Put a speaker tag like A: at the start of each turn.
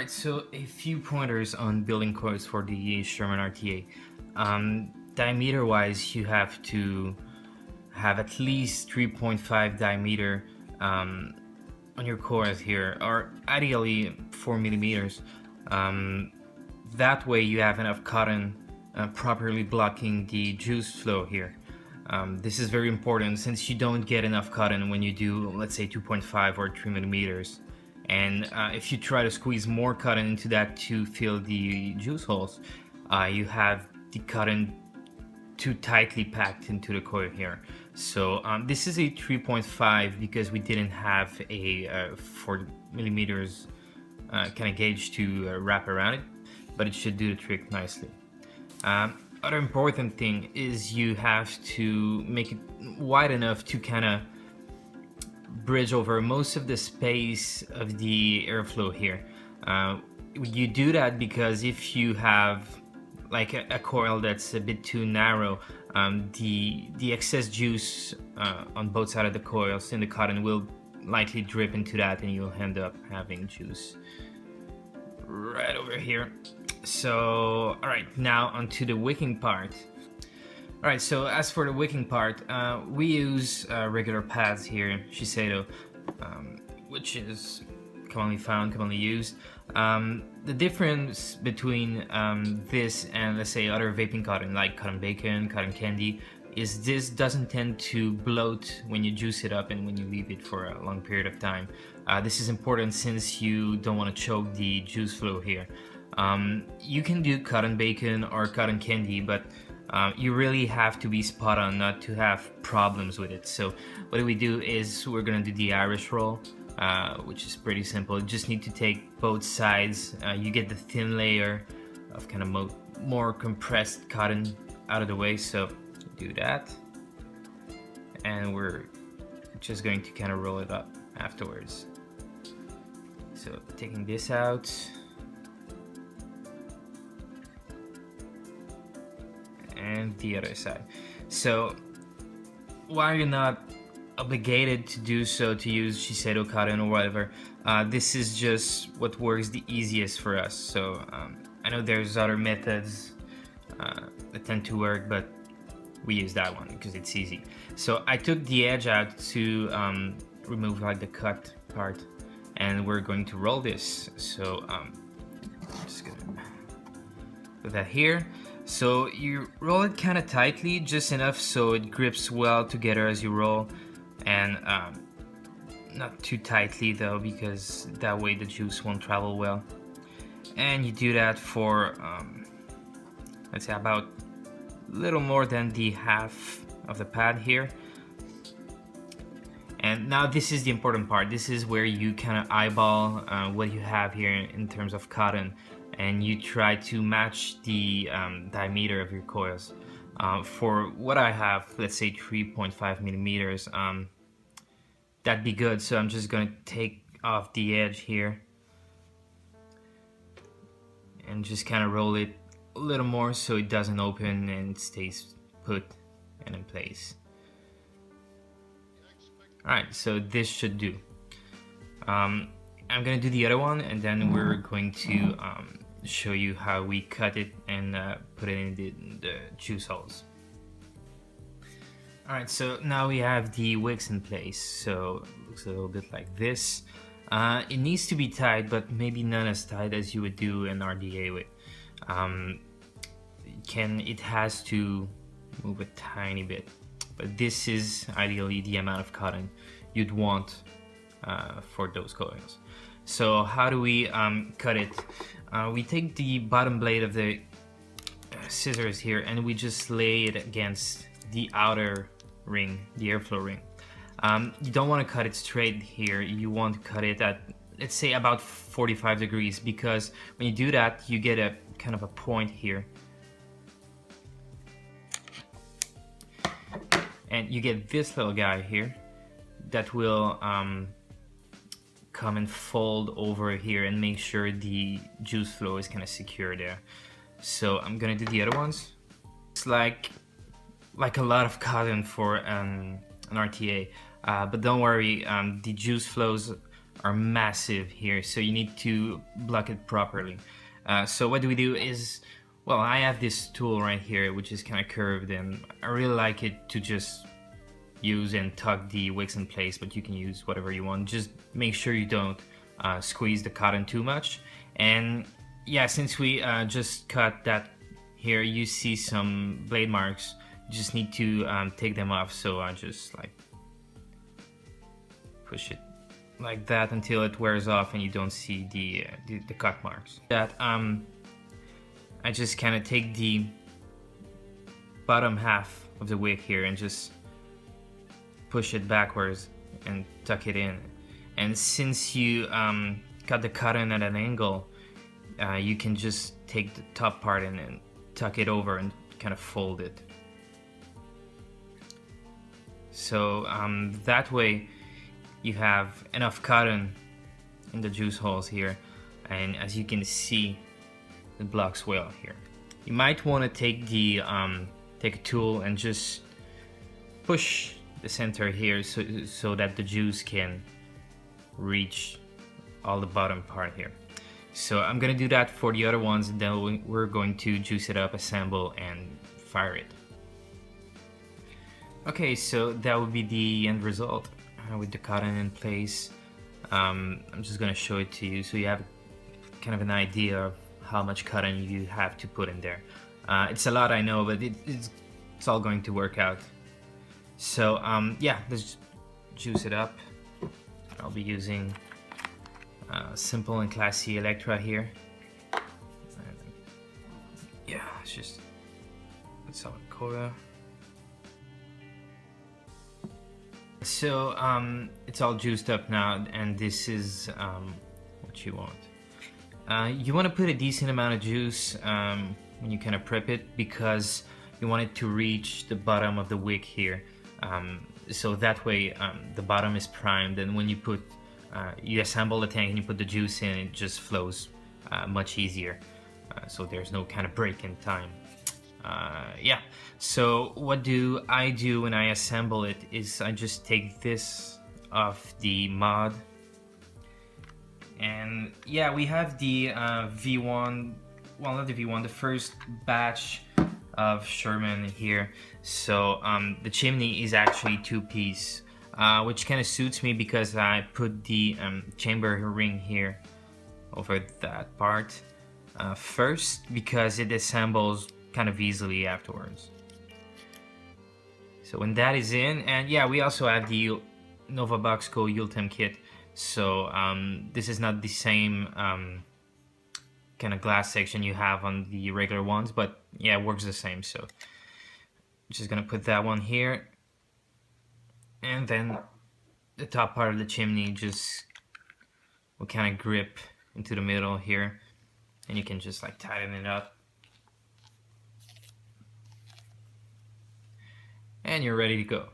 A: Alright, so a few pointers on building coils for the Sherman RTA. Diameter wise, you have to have at least 3.5 diameter on your coils here, or ideally 4 millimeters. That way you have enough cotton properly blocking the juice flow here. This is very important since you don't get enough cotton when you do, let's say, 2.5 or 3 millimeters. And if you try to squeeze more cotton into that to fill the juice holes, you have the cotton too tightly packed into the coil here. So this is a 3.5 because we didn't have a 4 millimeters kind of gauge to wrap around it, but it should do the trick nicely. Other important thing is you have to make it wide enough to kind of bridge over most of the space of the airflow here. You do that because if you have like a coil that's a bit too narrow, the excess juice on both sides of the coils in the cotton will likely drip into that, and you'll end up having juice right over here. So alright, now onto the wicking part. Alright, so as for the wicking part, we use regular pads here, Shiseido, which is commonly found, commonly used. The difference between this and, let's say, other vaping cotton like cotton bacon, cotton candy, is this doesn't tend to bloat when you juice it up and when you leave it for a long period of time. This is important since you don't want to choke the juice flow here. You can do cotton bacon or cotton candy, but you really have to be spot on not to have problems with it. So what we do is we're gonna do the Irish roll, which is pretty simple. You just need to take both sides. You get the thin layer of kind of more compressed cotton out of the way. So do that, and we're just going to kind of roll it up afterwards. So taking this out, and the other side. So while you're not obligated to do so, to use Shiseido cotton or whatever, this is just what works the easiest for us. So I know there's other methods that tend to work, but we use that one because it's easy. So I took the edge out to remove like the cut part, and we're going to roll this. So I'm just gonna put that here. So you roll it kind of tightly, just enough so it grips well together as you roll, and not too tightly though, because that way the juice won't travel well. And you do that for let's say about a little more than the half of the pad here. And now this is the important part. This is where you kind of eyeball what you have here in terms of cotton, and you try to match the diameter of your coils. For what I have, let's say 3.5 millimeters, that'd be good. So I'm just gonna take off the edge here and just kind of roll it a little more so it doesn't open and stays put and in place. Alright, so this should do. I'm gonna do the other one, and then we're going to show you how we cut it and put it in the juice holes. Alright, so now we have the wicks in place. So it looks a little bit like this. It needs to be tight, but maybe not as tight as you would do an RTA wick. It has to move a tiny bit, but this is ideally the amount of cotton you'd want for those coils. So how do we cut it? We take the bottom blade of the scissors here, and we just lay it against the outer ring, the airflow ring. You don't want to cut it straight here. You want to cut it at, let's say, about 45 degrees, because when you do that, you get a kind of a point here. And you get this little guy here that will come and fold over here and make sure the juice flow is kind of secure there. So I'm gonna do the other ones. It's like a lot of cotton for an RTA, but don't worry, the juice flows are massive here, so you need to block it properly. So what do we do is, well, I have this tool right here which is kind of curved, and I really like it to just use and tuck the wicks in place, but you can use whatever you want. Just make sure you don't squeeze the cotton too much. And yeah, since we just cut that here, you see some blade marks. You just need to take them off. So I just like push it like that until it wears off and you don't see the cut marks. That I just kind of take the bottom half of the wick here and just push it backwards and tuck it in. And since you cut the cotton at an angle, you can just take the top part and tuck it over and kind of fold it. So that way you have enough cotton in the juice holes here, and as you can see, it blocks well here. You might want to take take a tool and just push the center here so that the juice can reach all the bottom part here. So I'm gonna do that for the other ones, and then we're going to juice it up, assemble, and fire it. Okay, so that would be the end result with the cotton in place. I'm just gonna show it to you so you have kind of an idea of how much cotton you have to put in there. It's a lot, I know, but it's all going to work out. So yeah, let's juice it up. I'll be using simple and classy Electra here. Yeah, let's just put some Coil. So it's all juiced up now, and this is what you want. You want to put a decent amount of juice when you kind of prep it, because you want it to reach the bottom of the wick here. So that way the bottom is primed, and when you put you assemble the tank and you put the juice in, it just flows much easier. So there's no kind of break in time. Yeah, so what do I do when I assemble it is I just take this off the mod, and yeah, we have the V1, well, not the V1, the first batch of Sherman here. So the chimney is actually two-piece, which kind of suits me because I put the chamber ring here over that part first, because it assembles kind of easily afterwards. So when that is in, and yeah, we also have the Nova Boxco Ultim kit. So this is not the same kind of glass section you have on the regular ones, but yeah, it works the same. So just gonna put that one here, and then the top part of the chimney just will kind of grip into the middle here, and you can just like tighten it up, and you're ready to go.